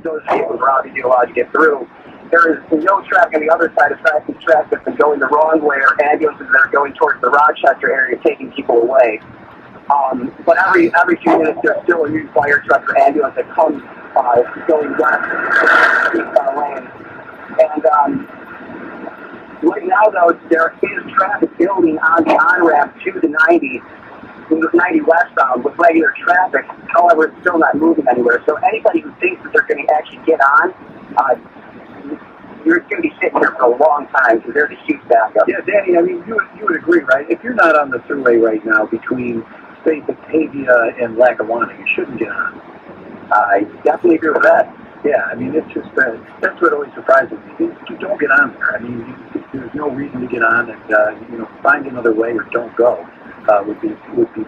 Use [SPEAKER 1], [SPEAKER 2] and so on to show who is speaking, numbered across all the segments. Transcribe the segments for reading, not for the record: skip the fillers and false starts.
[SPEAKER 1] Those vehicles are obviously allowed to get through. There is no traffic on the other side of traffic that's been going the wrong way, or ambulances that are going towards the Rochester area taking people away. But every few minutes there's still a new fire truck or ambulance that comes going west lane. And right now, though, there is traffic building on the on-ramp to the 90 westbound with regular traffic. However, it's still not moving anywhere. So anybody who thinks that they're going to actually get on, you're going to be sitting here for a long time because there's a huge backup.
[SPEAKER 2] Yeah, Danny, I mean, you would agree, right? If you're not on the thruway right now between, say, Batavia and Lackawanna, you shouldn't get on.
[SPEAKER 1] I definitely agree with that.
[SPEAKER 2] Yeah, I mean, it's just that's what always surprises me. You don't get on there. I mean, there's no reason to get on, and find another way or don't go. Would be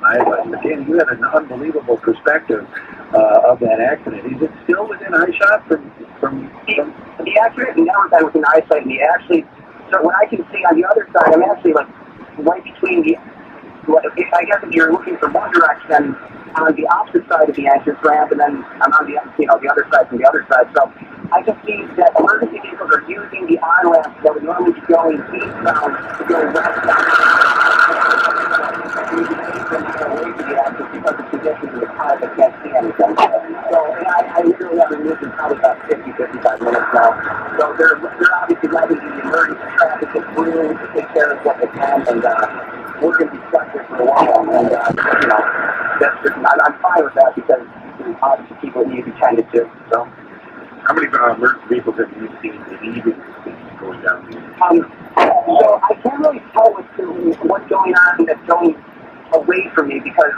[SPEAKER 2] my advice. But Danny, you had an unbelievable perspective of that accident. Is it still within eyeshot from
[SPEAKER 1] the accident has never been within eyesight. And so when I can see on the other side, I'm actually like right between I guess if you're looking from one direction, on the opposite side of the entrance ramp, and then I'm on the other side from the other side. So I can see that emergency vehicles are using the on-ramp that would normally be going eastbound to go westbound. Away from the entrance because of conditions of the car that can't see anything. So, and I literally haven't moved in probably about 50, 55 minutes now. So they're obviously letting the emergency traffic get through to take care of what they can, and we're going to be stuck here for a while. And that's just, I'm fine with that because obviously people need to be tended to. So,
[SPEAKER 3] how many emergency vehicles have you seen going down here?
[SPEAKER 1] So I can't really tell what's going on that's going away from me because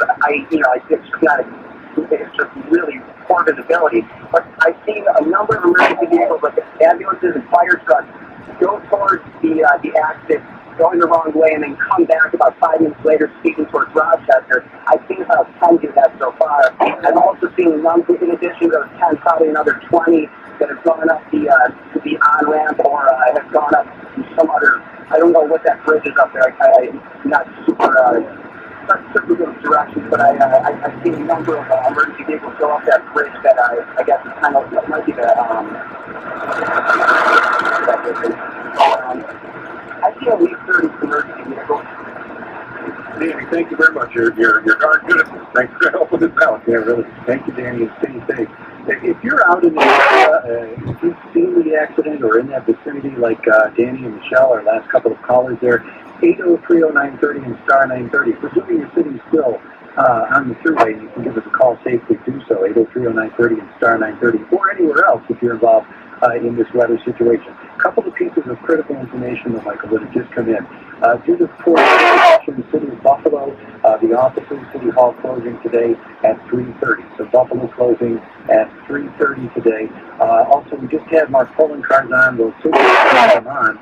[SPEAKER 1] it's just really poor visibility. But I've seen a number of emergency vehicles, like ambulances and fire trucks, go towards the accident, going the wrong way, and then come back about 5 minutes later speeding towards Rochester. I've seen about 10 do that so far. I've also seen in addition to those 10, probably another 20 that have gone up the on-ramp or have gone up some other, I don't know what that bridge is up there. I'm not super good directions, but I've seen a number of emergency vehicles go up that bridge that I guess is kind of, might be the, I see at least 30 emergency vehicles.
[SPEAKER 3] Danny, thank you very much. You're darn good at this. Thanks for helping us out.
[SPEAKER 2] Yeah, really. Thank you, Danny, and stay safe. If you're out in the area, if you've seen the accident or in that vicinity, like Danny and Michelle, our last couple of callers there, 803-0930 and star 930. Presuming you're sitting still on the thruway, you can give us a call safely. Do so, 803-0930 and star 930, or anywhere else if you're involved in this weather situation. A couple of pieces of critical information, though, Michael, that have just come in. Due to poor situation in the city of Buffalo, the offices, City Hall closing today at 3:30. So Buffalo closing at 3:30 today. Also, we just had Mark Polenkarzon, those came on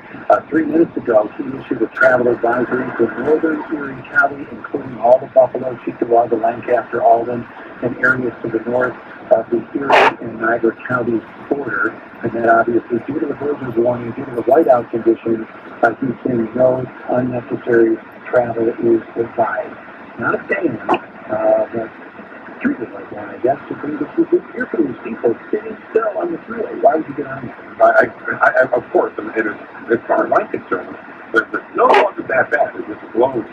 [SPEAKER 2] 3 minutes ago. He issued a travel advisory to northern Erie County, including all the Buffalo, Cheektowaga, Lancaster, Alden, and areas to the north of the Erie and Niagara County border. And then obviously, due to the blizzard warning, due to the whiteout conditions, he's saying no unnecessary travel is advised. Not a ban, but treated like one, I guess, to bring the people here for these people sitting still on the thruway. Why would you get on there?
[SPEAKER 3] I of course, as far as I'm concerned, the snow wasn't that bad. It just blows.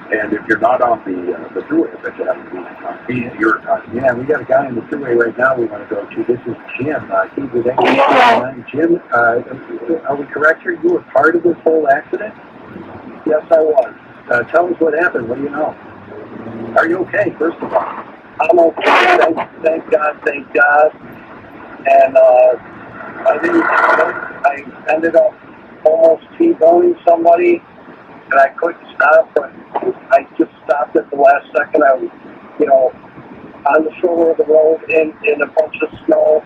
[SPEAKER 3] And if you're not on the thruway, I bet you have to be in your time.
[SPEAKER 2] Yeah, we got a guy on the thruway right now we want to go to. This is Jim. He's with Eyewitness. Jim, are we correct here? You were part of this whole accident?
[SPEAKER 1] Yes, I was.
[SPEAKER 2] Tell us what happened. What do you know? Are you okay, first of all?
[SPEAKER 1] I'm okay. Thank God. And I ended up almost T-boning somebody, and I couldn't stop, but I just stopped at the last second. I was, on the shoulder of the road in a bunch of snow.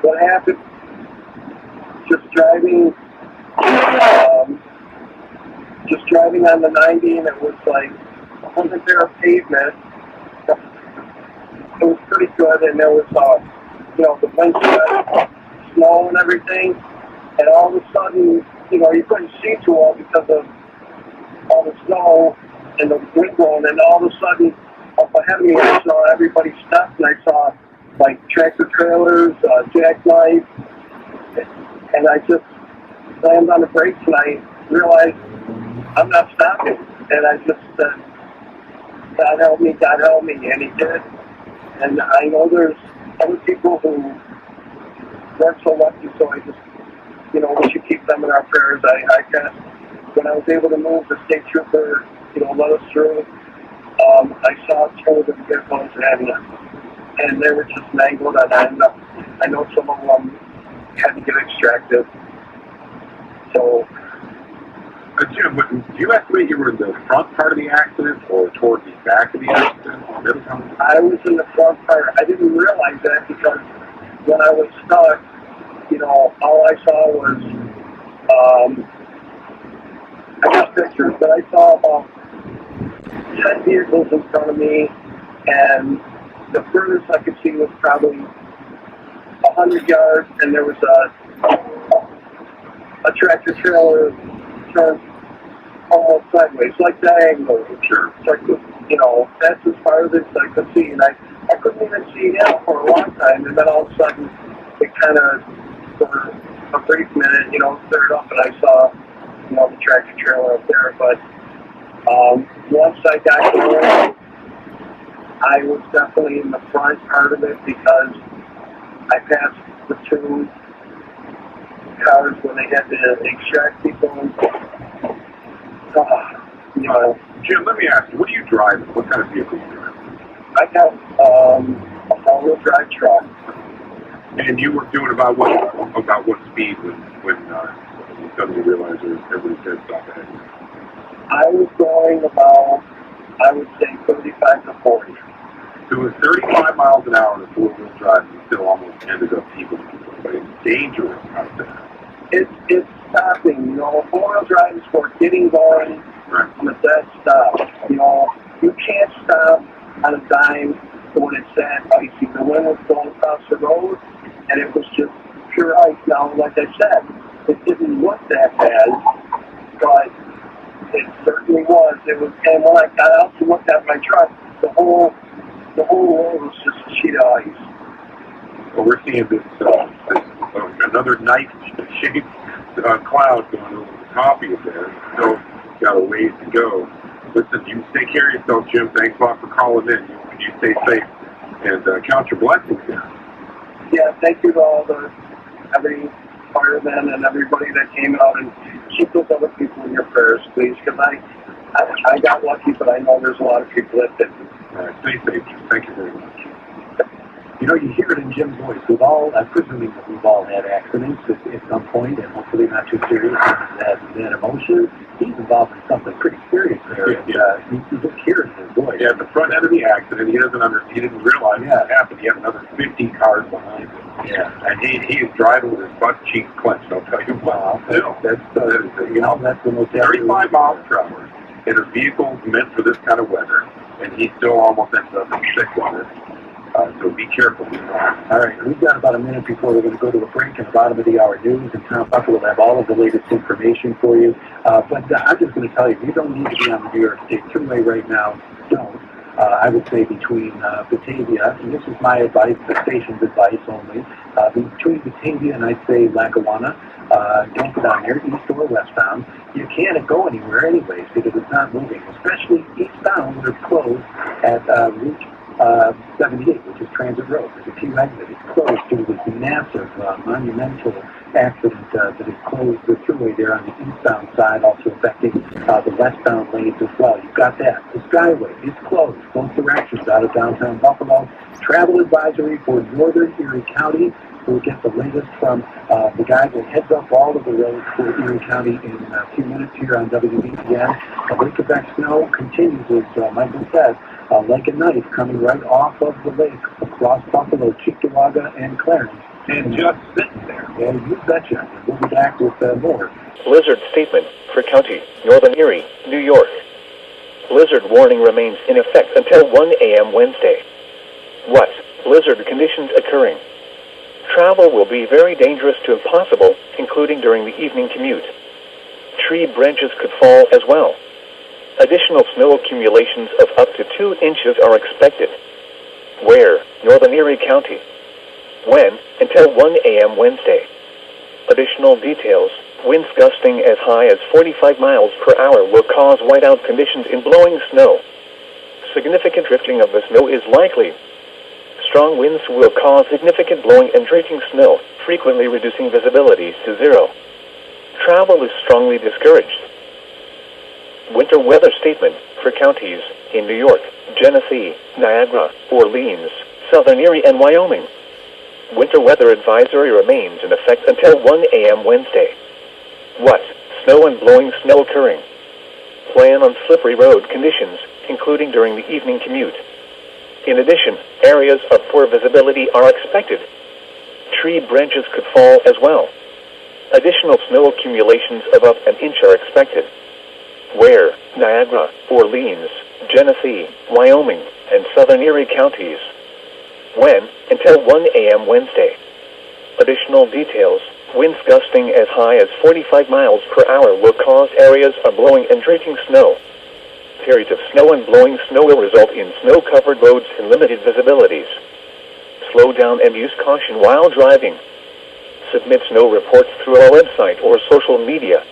[SPEAKER 1] What happened? Just driving on the 90, and it was like, wasn't there a pavement? It was pretty good, and there was, the wind snow and everything, and all of a sudden, you couldn't see too well because of all the snow and the wind blowing, and all of a sudden, up ahead of me, I saw everybody stopped, and I saw
[SPEAKER 2] like tractor trailers, jackknife, and I just slammed on the brakes and I realized I'm not stopping. And I just said, God help me, and he did. And I know there's other people who weren't so lucky, so I just, we should keep them in our prayers. I guess when I was able to move, the state trooper, let us through. I saw two of the vehicles and they were just mangled, and I know some of them had to get extracted. So,
[SPEAKER 3] Jim, do you estimate you were in the front part of the accident or toward the back of the accident? Middle part?
[SPEAKER 2] I was in the front part. I didn't realize that because when I was stuck, all I saw was, I got pictures, but I saw about 10 vehicles in front of me, and the furthest I could see was probably 100 yards, and there was a tractor trailer turned almost sideways, like diagonal.
[SPEAKER 3] Sure.
[SPEAKER 2] So I could, that's as far as I could see, and I couldn't even see him for a long time, and then all of a sudden, it kind of, for a brief minute, cleared up, and I saw, the tractor trailer up there, but once I got there, I was definitely in the front part of it because I passed the two cars when they had to extract people.
[SPEAKER 3] Jim, let me ask you, what are you driving? What kind of vehicle are you driving?
[SPEAKER 2] I have a all-wheel drive truck.
[SPEAKER 3] And you were doing about what speed when you suddenly realized everybody said stop ahead?
[SPEAKER 2] I was going about, I would say, 35 to 40.
[SPEAKER 3] So it was 35 miles an hour in a four-wheel drive, and you still almost ended up keeping people. But it's dangerous out there.
[SPEAKER 2] It's stopping. Four-wheel drive is for getting going on a dead stop. You can't stop on a dime when it's that icy. The wind was going across the road, and it was just pure ice. Now, like I said, it didn't look that bad, but it certainly was. It was, and when I got out to look at my truck, the whole road was just a sheet of ice.
[SPEAKER 3] Well, we're seeing this another knife-shaped cloud going over the top of you there. So got a ways to go. Listen, you take care of yourself, Jim. Thanks a lot for calling in. You stay safe and count your blessings here.
[SPEAKER 2] Yeah, thank you to every fireman and everybody that came out, and keep those other people in your prayers, please, because I got lucky, but I know there's a lot of people that didn't.
[SPEAKER 3] All right, stay safe. Thank you very much.
[SPEAKER 2] You hear it in Jim's voice. I'm presuming that we've all had accidents at some point, and hopefully not too serious. That emotion, he's involved in something pretty serious there.
[SPEAKER 3] Yeah.
[SPEAKER 2] You just hear it in his voice.
[SPEAKER 3] Yeah, at the front end of the accident, he didn't realize what happened. He had another 50 cars behind him.
[SPEAKER 2] Yeah.
[SPEAKER 3] And he is driving with his butt cheeks clenched, I'll tell you what.
[SPEAKER 2] That's the most
[SPEAKER 3] 35 miles per hour in a vehicle meant for this kind of weather, and he still almost ends up in sick water. So be careful.
[SPEAKER 2] All right, we've got about a minute before we're going to go to a break in the bottom of the hour news, and Tom Bucker will have all of the latest information for you. But I'm just going to tell you don't need to be on the New York State Thruway right now. Don't. I would say between Batavia, and this is my advice, the station's advice only, between Batavia and I'd say Lackawanna, don't get on there, east or westbound. You can't go anywhere anyways because it's not moving, especially eastbound where it's closed at Route 78, which is Transit Road. There's a few exits. It's closed due to this massive, monumental accident that has closed the thruway there on the eastbound side, also affecting the westbound lanes as well. You've got that. The Skyway is closed, both directions out of downtown Buffalo. Travel advisory for northern Erie County. We'll get the latest from the guy that heads up all of the roads for Erie County in a few minutes here on WBPN. The lake effect snow continues, as Michael said, like a knife coming right off of the lake across Buffalo, Cheektowaga, and Clarence.
[SPEAKER 3] And just sitting there.
[SPEAKER 2] Yeah, you betcha. We'll be back with more.
[SPEAKER 4] Blizzard statement for County, Northern Erie, New York. Blizzard warning remains in effect until 1 a.m. Wednesday. What? Blizzard conditions occurring. Travel will be very dangerous to impossible, including during the evening commute. Tree branches could fall as well. Additional snow accumulations of up to 2 inches are expected. Where? Northern Erie County. When? Until 1 a.m. Wednesday. Additional details. Winds gusting as high as 45 miles per hour will cause whiteout conditions in blowing snow. Significant drifting of the snow is likely. Strong winds will cause significant blowing and drifting snow, frequently reducing visibility to zero. Travel is strongly discouraged. Winter weather statement for counties in New York, Genesee, Niagara, Orleans, Southern Erie, and Wyoming. Winter weather advisory remains in effect until 1 a.m. Wednesday. What? Snow and blowing snow occurring. Plan on slippery road conditions, including during the evening commute. In addition, areas of poor visibility are expected. Tree branches could fall as well. Additional snow accumulations above an inch are expected. Where? Niagara, Orleans, Genesee, Wyoming, and Southern Erie counties. When? Until 1 a.m. Wednesday. Additional details. Winds gusting as high as 45 miles per hour will cause areas of blowing and drifting snow. Periods of snow and blowing snow will result in snow-covered roads and limited visibilities. Slow down and use caution while driving. Submit snow reports through our website or social media.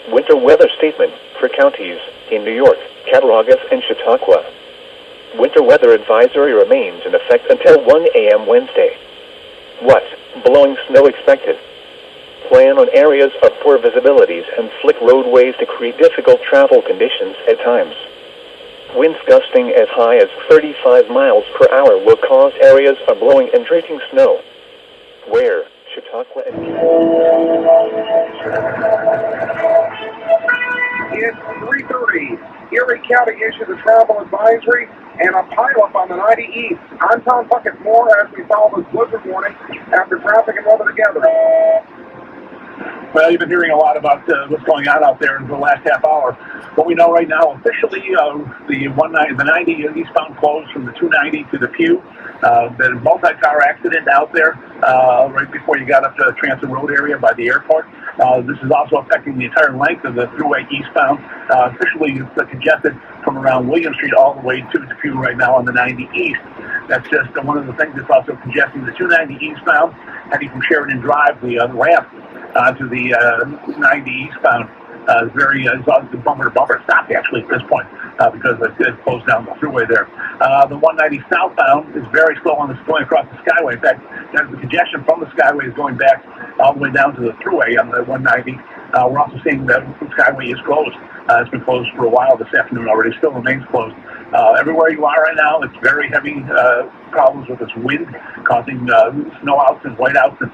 [SPEAKER 4] Winter weather statement for counties in New York, Cattaraugus, and Chautauqua. Winter weather advisory remains in effect until 1 a.m. Wednesday. What? Blowing snow expected. Plan on areas of poor visibilities and slick roadways to create difficult travel conditions at times. Winds gusting as high as 35 miles per hour will cause areas of blowing and drifting snow. Where? Chautauqua and...
[SPEAKER 3] It's 3:30. Erie County issued a travel advisory and a pileup on the 90 East. I'm Tom Puckett. More as we follow this blizzard warning after traffic and weather together.
[SPEAKER 2] Well, you've been hearing a lot about what's going on out there in the last half hour. What we know right now, officially, the 90 eastbound closed from the 290 to the Pew. The multi-car accident out there right before you got up to the Transit Road area by the airport. This is also affecting the entire length of the thruway eastbound. Officially, it's congested from around William Street all the way to the Pew right now on the 90 East. That's just one of the things that's also congesting the 290 eastbound, heading from Sheridan Drive, the ramp to the 90 eastbound. It's the bumper-to-bumper stopped actually at this point because it closed down the thruway there. The 190 southbound is very slow going across the Skyway. In fact, the congestion from the Skyway is going back all the way down to the thruway on the 190. We're also seeing that the Skyway is closed. It's been closed for a while this afternoon already. Still remains closed. Everywhere you are right now, it's very heavy problems with this wind causing snowouts and whiteouts and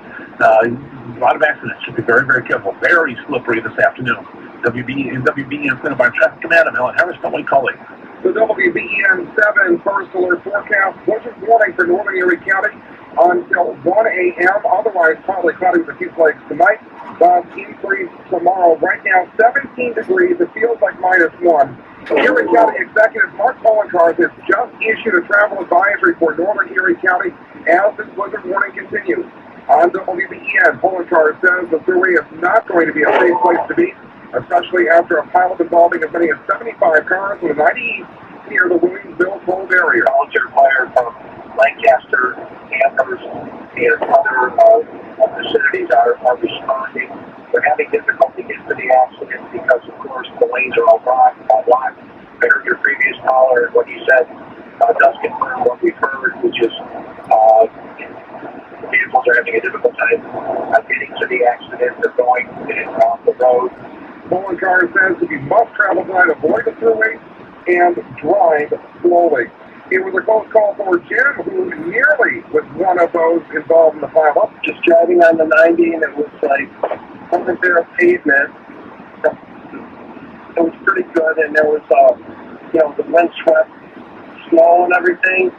[SPEAKER 2] a lot of accidents. Should be very, very careful. Very slippery this afternoon. WBEN Center by Traffic Command. I'm Alan Harris. Don't wait, calling.
[SPEAKER 3] The WBEN 7 first alert forecast. Blizzard warning for Northern Erie County until 1 a.m. Otherwise, probably cloudy with a few flakes tonight. Increase tomorrow. Right now, 17 degrees. It feels like -1. Erie County Executive Mark Poloncarz has just issued a travel advisory for Northern Erie County as this blizzard warning continues. On WBEN, Poloncarz says the thruway is not going to be a safe place to be, especially after a pileup involving as many as 75 cars on the 90 East near the Williamsville cold area.
[SPEAKER 1] Volunteer fire from Lancaster, Amherst, and other vicinities are responding. They're having difficulty getting to the accident because, of course, the lanes are all blocked. I heard your previous caller and what he said does confirm what we've heard, which is vehicles are having a difficult time getting to the accident. They're going off the road.
[SPEAKER 3] Poloncarz says if you must travel tonight, avoid the thruway and drive slowly. It was a close call for Jim, who nearly was one of those involved in the pileup.
[SPEAKER 1] Just driving on the 90, and it was like something there of pavement. It was pretty good, and there was, the wind swept snow and everything,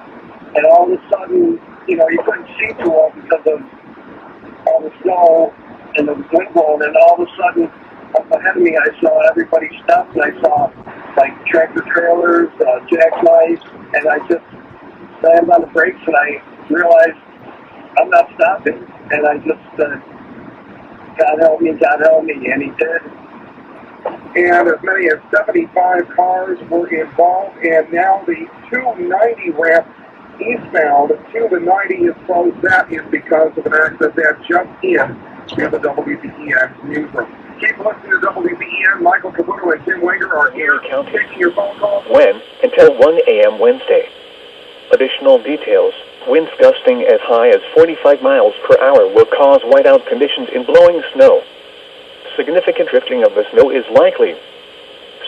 [SPEAKER 1] and all of a sudden, you couldn't see too well because of all the snow and the wind blowing, and all of a sudden, up ahead of me, I saw everybody stop, and I saw, tractor trailers, jackknives, and I just slammed on the brakes, and I realized I'm not stopping, and I just, God help me, and he did.
[SPEAKER 3] And as many as 75 cars were involved, and now the 290 ramp eastbound to the 90 is closed. That is because of an accident that just in near the WBEN newsroom. Keep listening to WBEN. Michael Caputo and Tim Wager are here taking your phone calls.
[SPEAKER 4] When? Until 1 a.m. Wednesday. Additional details. Winds gusting as high as 45 miles per hour will cause whiteout conditions in blowing snow. Significant drifting of the snow is likely.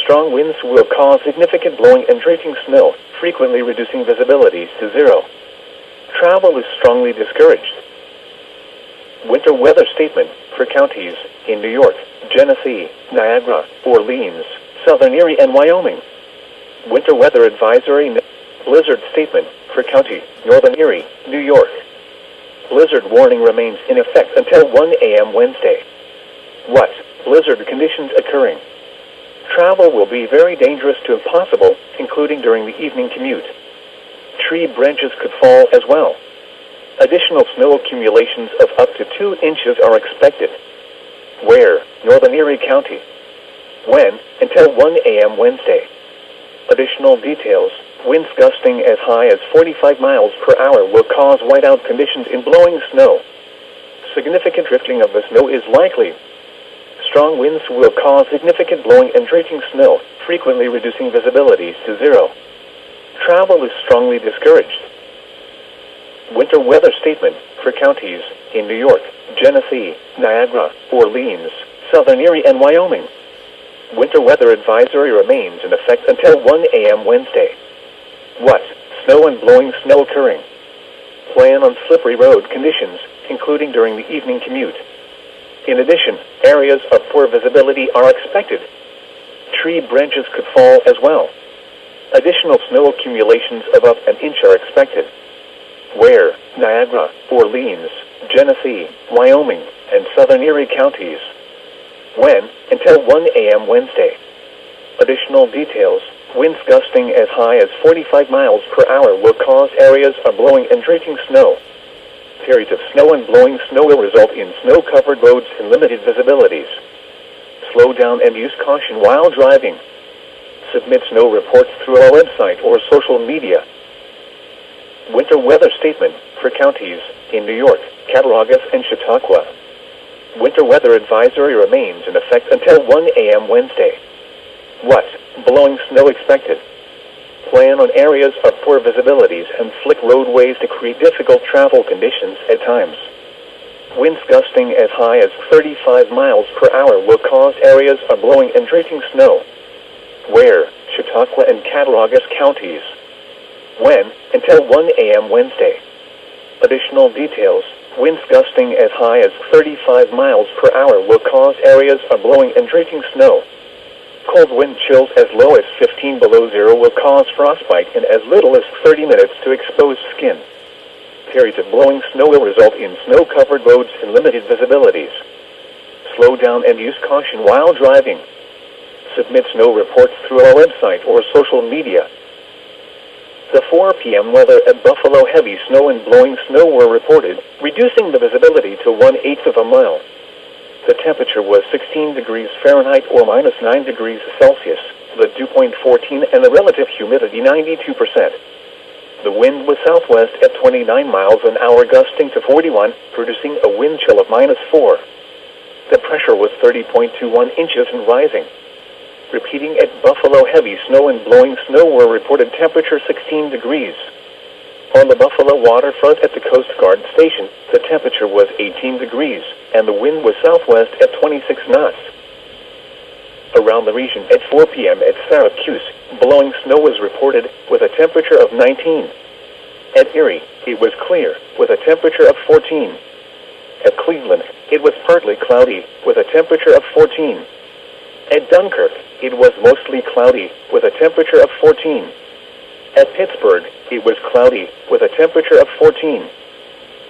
[SPEAKER 4] Strong winds will cause significant blowing and drifting snow, frequently reducing visibility to zero. Travel is strongly discouraged. Winter weather statement for counties in New York, Genesee, Niagara, Orleans, Southern Erie, and Wyoming. Winter weather advisory. Blizzard statement for county, Northern Erie, New York. Blizzard warning remains in effect until 1 a.m. Wednesday. What? Blizzard conditions occurring. Travel will be very dangerous to impossible, including during the evening commute. Tree branches could fall as well. Additional snow accumulations of up to 2 inches are expected. Where? Northern Erie County. When? Until 1 a.m. Wednesday. Additional details. Winds gusting as high as 45 miles per hour will cause whiteout conditions in blowing snow. Significant drifting of the snow is likely. Strong winds will cause significant blowing and drifting snow, frequently reducing visibility to zero. Travel is strongly discouraged. Winter weather statement for counties in New York, Genesee, Niagara, Orleans, Southern Erie, and Wyoming. Winter weather advisory remains in effect until 1 a.m. Wednesday. What? Snow and blowing snow occurring. Plan on slippery road conditions, including during the evening commute. In addition, areas of poor visibility are expected. Tree branches could fall as well. Additional snow accumulations of up an inch are expected. Where? Niagara, Orleans, Genesee, Wyoming, and Southern Erie counties. When? Until 1 a.m. Wednesday. Additional details. Winds gusting as high as 45 miles per hour will cause areas of blowing and drifting snow. Periods of snow and blowing snow will result in snow-covered roads and limited visibilities. Slow down and use caution while driving. Submit snow reports through our website or social media. Winter weather statement for counties in New York, Cattaraugus, and Chautauqua. Winter weather advisory remains in effect until 1 a.m. Wednesday. What? Blowing snow expected. Plan on areas of poor visibilities and slick roadways to create difficult travel conditions at times. Winds gusting as high as 35 miles per hour will cause areas of blowing and drifting snow. Where? Chautauqua and Cattaraugus counties. When? Until 1 a.m. Wednesday. Additional details. Winds gusting as high as 35 miles per hour will cause areas of blowing and drifting snow. Cold wind chills as low as 15 below zero will cause frostbite in as little as 30 minutes to exposed skin. Periods of blowing snow will result in snow-covered roads and limited visibilities. Slow down and use caution while driving. Submit snow reports through our website or social media. The 4 p.m. weather at Buffalo, heavy snow and blowing snow were reported, reducing the visibility to 1/8 of a mile. The temperature was 16 degrees Fahrenheit or minus 9 degrees Celsius, the dew point 14, and the relative humidity 92%. The wind was southwest at 29 miles an hour, gusting to 41, producing a wind chill of -4. The pressure was 30.21 inches and rising. Repeating at Buffalo, heavy snow and blowing snow were reported, temperature 16 degrees. On the Buffalo waterfront at the Coast Guard station, the temperature was 18 degrees, and the wind was southwest at 26 knots. Around the region at 4 p.m. at Syracuse, blowing snow was reported with a temperature of 19. At Erie, it was clear, with a temperature of 14. At Cleveland, it was partly cloudy, with a temperature of 14. At Dunkirk, it was mostly cloudy, with a temperature of 14. At Pittsburgh, it was cloudy, with a temperature of 14.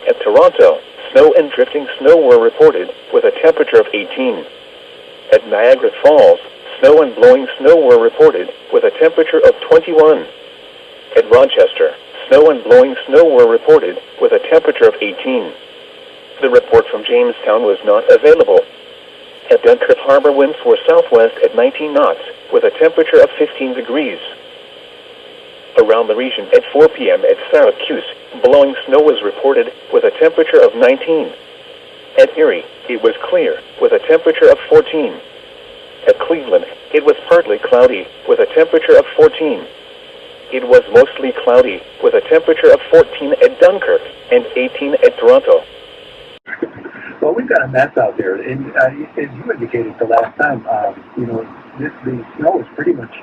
[SPEAKER 4] At Toronto, snow and drifting snow were reported, with a temperature of 18. At Niagara Falls, snow and blowing snow were reported, with a temperature of 21. At Rochester, snow and blowing snow were reported, with a temperature of 18. The report from Jamestown was not available. At Dunkirk Harbor, winds were southwest at 19 knots, with a temperature of 15 degrees. Around the region at 4 p.m. at Syracuse, blowing snow was reported with a temperature of 19. At Erie, it was clear with a temperature of 14. At Cleveland, it was partly cloudy with a temperature of 14. It was mostly cloudy with a temperature of 14 at Dunkirk and 18 at Toronto.
[SPEAKER 2] Well, we've got a mess out there, and as you indicated the last time, the snow is pretty much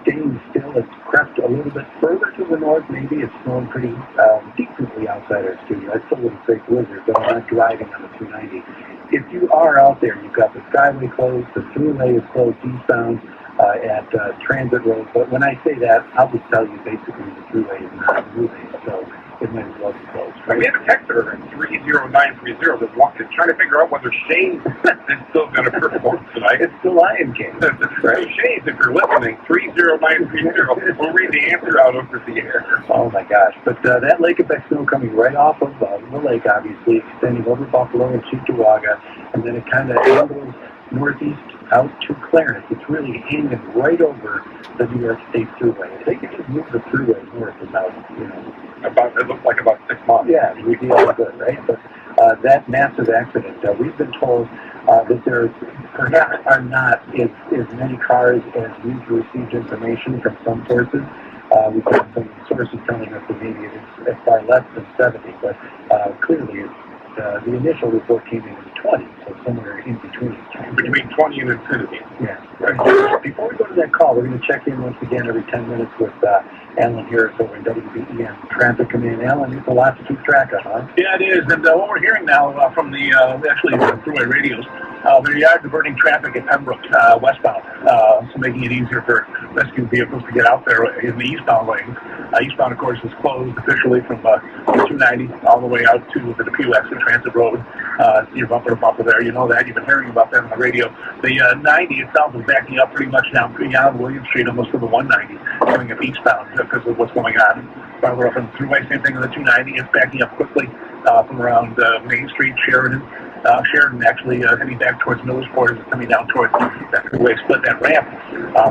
[SPEAKER 2] staying still. It's crept a little bit further to the north. Maybe it's snowing pretty decently outside our studio. I still wouldn't say blizzard, but I'm not driving on the 290. If you are out there, you've got the Skyway closed, the Thruway is closed eastbound at Transit Road. But when I say that, I'll just tell you basically the Thruway is not moving, so it might as well be closed.
[SPEAKER 3] Right? We have a texter at 30930 that wants to try to figure out whether Shane is still going to perform tonight.
[SPEAKER 2] It's the Lion King.
[SPEAKER 3] Right? So Shane, if you're listening, 30930, we'll read the answer out over the air.
[SPEAKER 2] Oh my gosh. But that lake effect snow coming right off of the lake, obviously, extending over Buffalo and Cheektowaga, and then it kind of angles northeast out to Clarence. It's really hanging right over the New York State Thruway. If they could just move the Thruway north about,
[SPEAKER 3] it looks like about 6 months.
[SPEAKER 2] Yeah, we'd be all good, right? But that massive accident, we've been told that there perhaps are not as many cars as we've received information from some sources. We've got some sources telling us that maybe it's far less than 70, but clearly the initial report came in at 20, so somewhere in between.
[SPEAKER 3] Between 20 and infinity.
[SPEAKER 2] Yeah. Right. Before we go to that call, we're going to check in once again every 10 minutes with Alan Harris over in WBEN Traffic Command. Alan, it's a lot to keep track of, huh?
[SPEAKER 5] Yeah, it is. And what we're hearing now from the Thruway radios, they are diverting traffic at Pembroke westbound, so making it easier for rescue vehicles to get out there in the eastbound lanes. Eastbound, of course, is closed officially from 290 all the way out to the Pileup and Transit Road. You're bumper to bumper there. You know that. You've been hearing about that on the radio. The 90 itself is backing up pretty much down beyond William Street, almost to the 190, coming up eastbound because of what's going on. Farther up in the Thruway, same thing with the 290. It's backing up quickly from around Main Street, Sheridan. Sheridan actually heading back towards Millersport is coming down towards that Thruway split. That ramp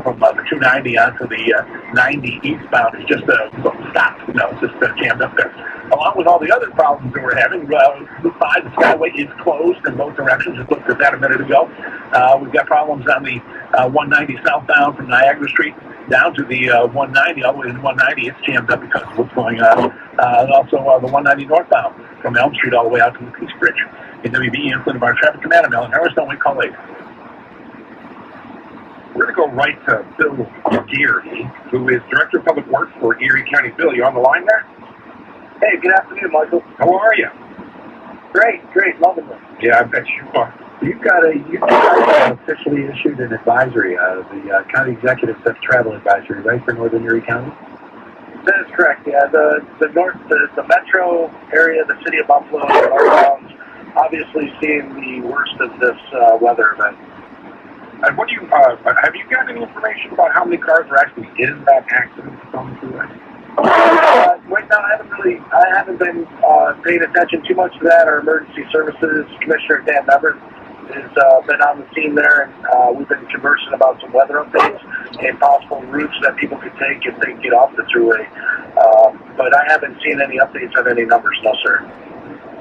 [SPEAKER 5] from the 290 onto the 90 eastbound is just stopped. It's just jammed up there. Along with all the other problems that we're having, Route 5, the Skyway is closed in both directions. Just looked at that a minute ago. We've got problems on the 190 southbound from Niagara Street down to the 190, all the way to the 190. It's jammed up because of what's going on. And also the 190 northbound from Elm Street all the way out to the Peace Bridge. In WBE, Flint of our Traffic Command, I'm Alan Harris. Don't wait, call late.
[SPEAKER 3] We're going to go right to Bill Geary, who is Director of Public Works for Erie County. Bill, you on the line there?
[SPEAKER 1] Hey, good afternoon, Michael.
[SPEAKER 3] How are you?
[SPEAKER 1] Great, loving it.
[SPEAKER 3] Yeah, I bet you are.
[SPEAKER 2] You guys officially issued an advisory, the County Executive Sets Travel Advisory, right, for Northern Erie County?
[SPEAKER 1] That is correct, yeah. The metro area, the city of Buffalo, the northbound, obviously seeing the worst of this weather event.
[SPEAKER 3] And what do you, have you got any information about how many cars were actually in that accident on the freeway?
[SPEAKER 1] Right now, I haven't been paying attention too much to that. Our emergency services commissioner, Dan Everett, has been on the scene there, and we've been conversing about some weather updates and possible routes that people could take if they get off the Thruway. But I haven't seen any updates on any numbers, no, sir.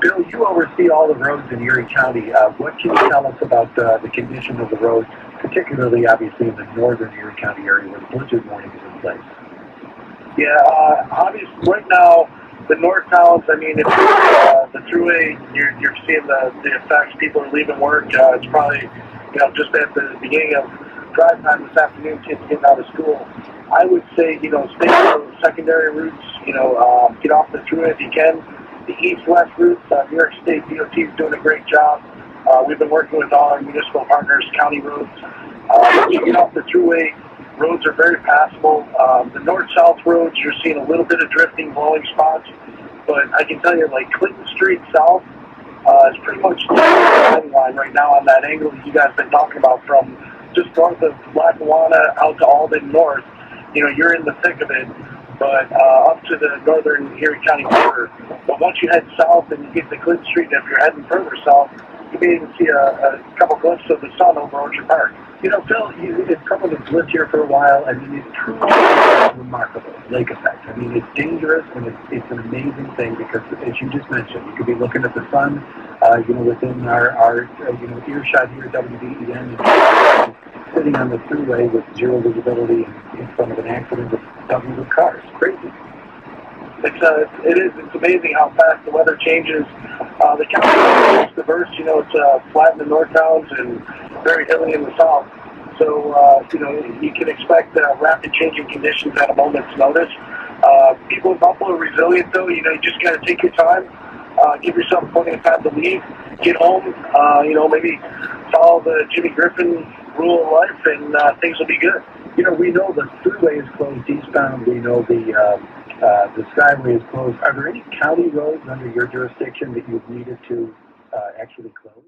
[SPEAKER 2] Bill, you oversee all the roads in Erie County. What can you tell us about the condition of the roads, particularly, obviously, in the northern Erie County area where the blizzard warning is in place?
[SPEAKER 1] Yeah, obviously, right now, the north towns, I mean, if the Thruway, you're seeing the effects. People are leaving work. It's probably, just at the beginning of drive time this afternoon, kids getting out of school. I would say, stay on the secondary routes, get off the Thruway if you can. The east-west routes, New York State DOT is doing a great job. We've been working with all our municipal partners, county roads. Once you get off the Thruway, roads are very passable. The north-south roads, you're seeing a little bit of drifting, blowing spots. But I can tell you, like Clinton Street south is pretty much the line right now on that angle that you guys have been talking about from just north of Lackawanna out to Albany north. You're in the thick of it. But up to the northern Erie County border. But once you head south and you get to Clinton Street, and if you're heading further south, you may even see a couple glimpses of the sun over Orchard Park.
[SPEAKER 2] You know, Phil, it's come on its list here for a while. I mean, it truly is remarkable, lake effect. I mean, it's dangerous, and it's an amazing thing because, as you just mentioned, you could be looking at the sun, you know, within our you know, earshot here, WBEN, and sitting on the freeway with zero visibility in front of an accident with dozens of cars. Crazy.
[SPEAKER 5] It's amazing how fast the weather changes. The county is diverse. You know, it's flat in the north towns and very hilly in the south. So, you know, you can expect rapid changing conditions at a moment's notice. People in Buffalo are resilient, though. You know, you just got to take your time. Give yourself plenty of time to leave. Get home. You know, maybe follow the Jimmy Griffin rule of life, and things will be good.
[SPEAKER 2] You know, we know the freeway is closed eastbound. We know the skyway is closed. Are there any county roads under your jurisdiction that you've needed to actually close?